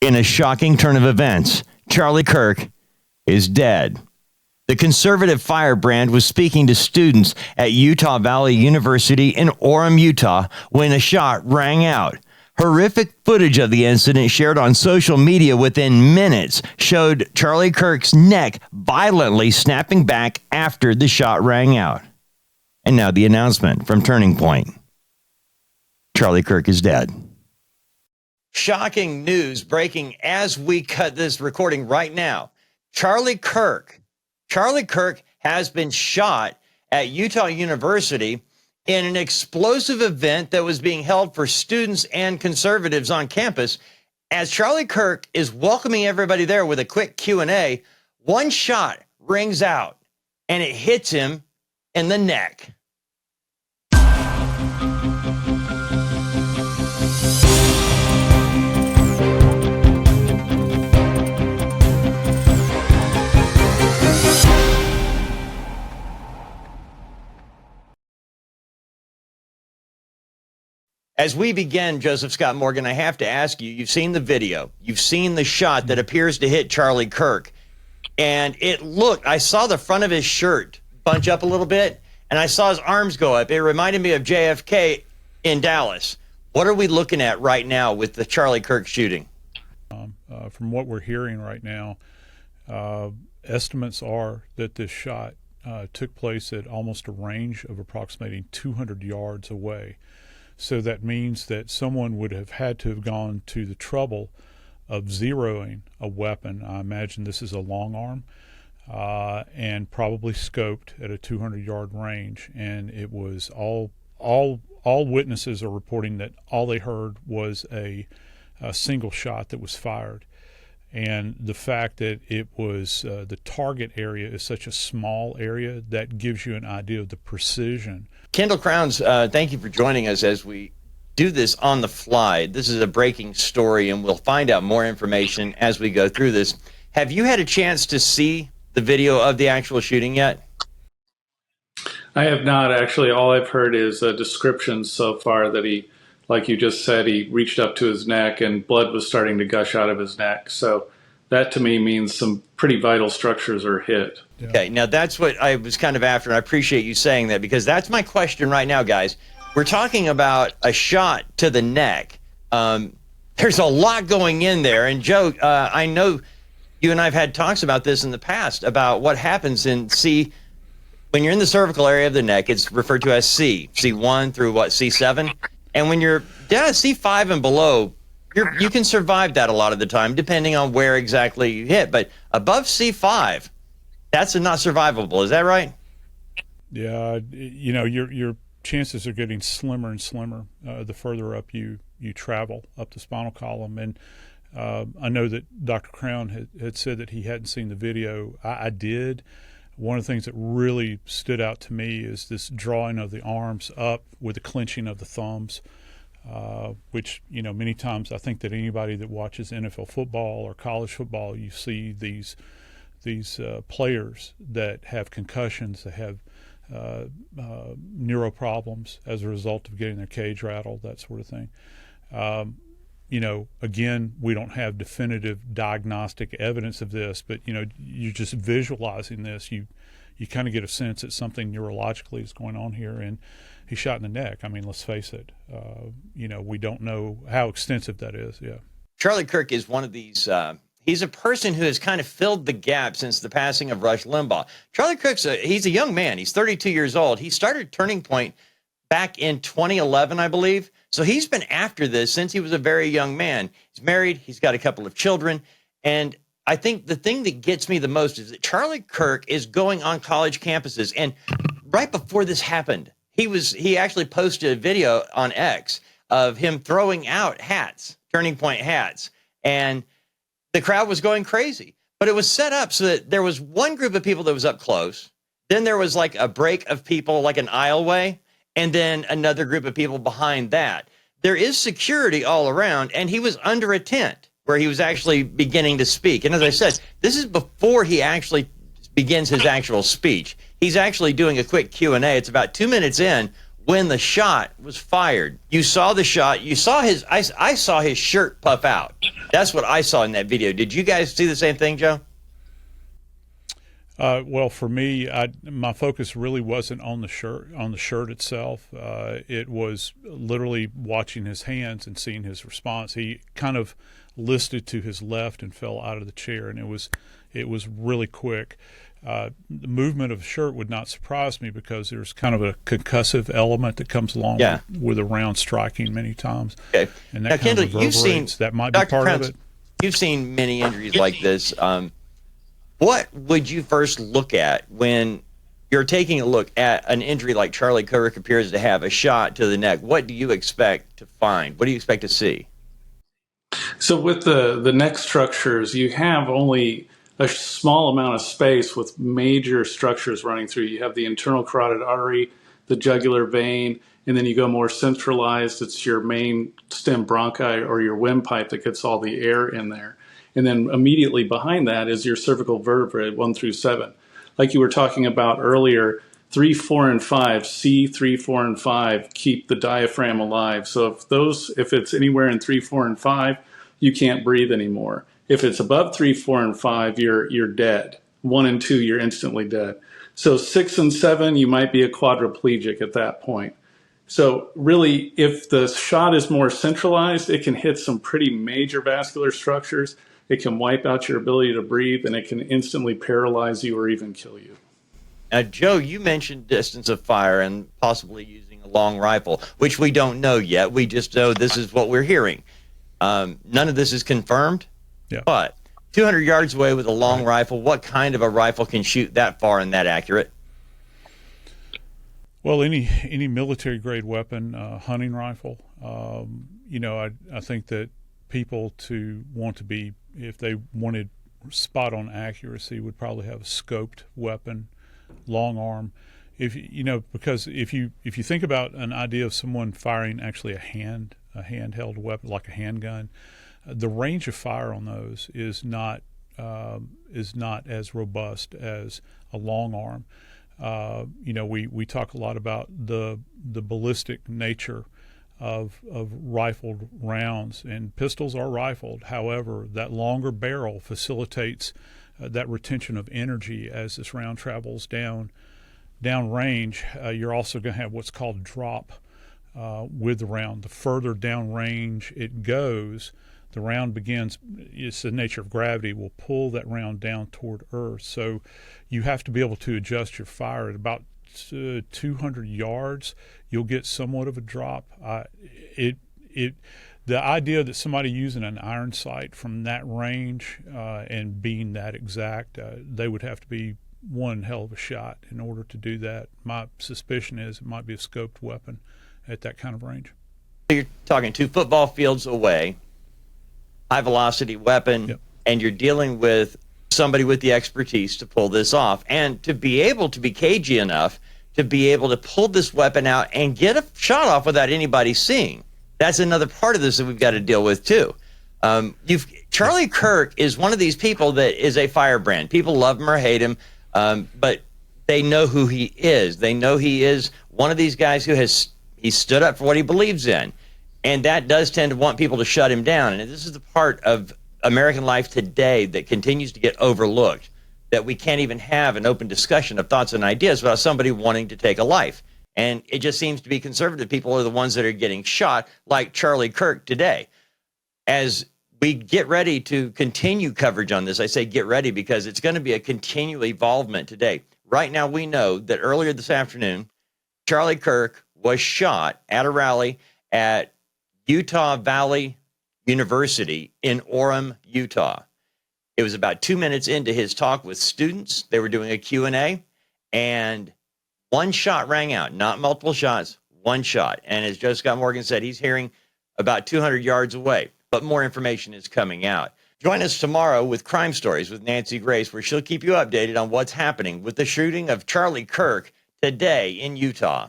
In a shocking turn of events, Charlie Kirk is dead. The conservative firebrand was speaking to students at Utah Valley University in Orem, Utah, when a shot rang out. Horrific footage of the incident shared on social media within minutes showed Charlie Kirk's neck violently snapping back after the shot rang out. And now the announcement from Turning Point. Charlie Kirk is dead. Shocking news breaking as we cut this recording right now. Charlie Kirk has been shot at Utah University in an explosive event that was being held for students and conservatives on campus. As Charlie Kirk is welcoming everybody there with a quick Q&A, one shot rings out and it hits him in the neck. As we begin, Joseph Scott Morgan, I have to ask you, you've seen the video. You've seen the shot that appears to hit Charlie Kirk. And I saw the front of his shirt bunch up a little bit, and I saw his arms go up. It reminded me of JFK in Dallas. What are we looking at right now with the Charlie Kirk shooting? From what we're hearing right now, estimates are that this shot took place at almost a range of approximating 200 yards away. So that means that someone would have had to have gone to the trouble of zeroing a weapon. I imagine this is a long arm, and probably scoped at a 200-yard range. And it was all witnesses are reporting that all they heard was a single shot that was fired. And the fact that it was the target area is such a small area, that gives you an idea of the precision. Kendall Crowns, thank you for joining us as we do this on the fly. This is a breaking story, and we'll find out more information as we go through this. Have you had a chance to see the video of the actual shooting yet? I have not, actually. All I've heard is descriptions so far that he, like you just said, he reached up to his neck and blood was starting to gush out of his neck. So that to me means some pretty vital structures are hit. Yeah. Okay, now that's what I was kind of after, and I appreciate you saying that, because that's my question right now, guys. We're talking about a shot to the neck. There's a lot going in there, and Joe, I know you and I have had talks about this in the past, about what happens in when you're in the cervical area of the neck, it's referred to as C1 through C7, and when you're down at C5 and below, you can survive that a lot of the time, depending on where exactly you hit. But above C5, that's not survivable. Is that right? Yeah, your chances are getting slimmer and slimmer the further up you travel up the spinal column. And I know that Dr. Crown had said that he hadn't seen the video. I did. One of the things that really stood out to me is this drawing of the arms up with the clenching of the thumbs. Which, many times I think that anybody that watches NFL football or college football, you see these players that have concussions, that have neuro problems as a result of getting their cage rattled, that sort of thing. Again, we don't have definitive diagnostic evidence of this, but, you're just visualizing this. You kind of get a sense that something neurologically is going on here, and he's shot in the neck. I mean, let's face it. We don't know how extensive that is. Yeah. Charlie Kirk is one of these. He's a person who has kind of filled the gap since the passing of Rush Limbaugh. Charlie Kirk's he's a young man. He's 32 years old. He started Turning Point back in 2011, I believe. So he's been after this since he was a very young man. He's married. He's got a couple of children. And I think the thing that gets me the most is that Charlie Kirk is going on college campuses. And right before this happened, he actually posted a video on X of him throwing out hats, Turning Point hats, and the crowd was going crazy. But it was set up so that there was one group of people that was up close, then there was like a break of people, like an aisleway, and then another group of people behind that. There is security all around, and he was under a tent where he was actually beginning to speak. And as I said, this is before he actually begins his actual speech. He's actually doing a quick Q&A. It's about 2 minutes in. when the shot was fired. You saw the shot. You saw his. I saw his shirt puff out. That's what I saw in that video. Did you guys see the same thing, Joe? Well, for me, my focus really wasn't on the shirt itself. It was literally watching his hands and seeing his response. He kind of listed to his left and fell out of the chair, and it was really quick. The movement of the shirt would not surprise me because there's kind of a concussive element that comes along with a round striking many times. Okay. And that now, kind Kendall, of reverberates. That might Dr. be part Crowns, of it. You've seen many injuries like this. What would you first look at when you're taking a look at an injury like Charlie Kirk appears to have, a shot to the neck? What do you expect to find? What do you expect to see? So with the neck structures, you have only a small amount of space with major structures running through. You have the internal carotid artery, the jugular vein, and then you go more centralized. It's your main stem bronchi or your windpipe that gets all the air in there. And then immediately behind that is your cervical vertebrae 1 through 7. Like you were talking about earlier, 3, 4, and 5, C, 3, 4, and 5 keep the diaphragm alive. So if it's anywhere in 3, 4, and 5, you can't breathe anymore. If it's above 3, 4, and 5, you're dead. 1 and 2, you're instantly dead. So 6 and 7, you might be a quadriplegic at that point. So really, if the shot is more centralized, it can hit some pretty major vascular structures. It can wipe out your ability to breathe, and it can instantly paralyze you or even kill you. Now, Joe, you mentioned distance of fire and possibly using a long rifle, which we don't know yet. We just know this is what we're hearing. None of this is confirmed, but 200 yards away with a long rifle, what kind of a rifle can shoot that far and that accurate? Well, any military-grade weapon, hunting rifle, I think that people to want to be, if they wanted spot-on accuracy, would probably have a scoped weapon, long arm. Because if you think about an idea of someone firing actually a handheld weapon like a handgun, the range of fire on those is not as robust as a long arm. We talk a lot about the ballistic nature of rifled rounds, and pistols are rifled. However, that longer barrel facilitates that retention of energy as this round travels down range. You're also going to have what's called drop with the round. The further down range it goes, the round begins, it's the nature of gravity, will pull that round down toward Earth. So you have to be able to adjust your fire at about 200 yards. You'll get somewhat of a drop. The idea that somebody using an iron sight from that range and being that exact, they would have to be one hell of a shot in order to do that. My suspicion is it might be a scoped weapon at that kind of range. You're talking 2 football fields away, high velocity weapon, and you're dealing with somebody with the expertise to pull this off and to be able to be cagey enough to be able to pull this weapon out and get a shot off without anybody seeing. That's another part of this that we've got to deal with too. Charlie Kirk is one of these people that is a firebrand. People love him or hate him, but they know who he is. They know he is one of these guys who he stood up for what he believes in, and that does tend to want people to shut him down. And this is the part of American life today that continues to get overlooked, that we can't even have an open discussion of thoughts and ideas without somebody wanting to take a life. And it just seems to be conservative people are the ones that are getting shot, like Charlie Kirk today. As we get ready to continue coverage on this, I say get ready because it's going to be a continual evolvement today. Right now, we know that earlier this afternoon, Charlie Kirk was shot at a rally at Utah Valley University in Orem, Utah. It was about 2 minutes into his talk with students. They were doing a Q&A, and one shot rang out, not multiple shots, one shot. And as Joe Scott Morgan said, he's hearing about 200 yards away, but more information is coming out. Join us tomorrow with Crime Stories with Nancy Grace, where she'll keep you updated on what's happening with the shooting of Charlie Kirk today in Utah.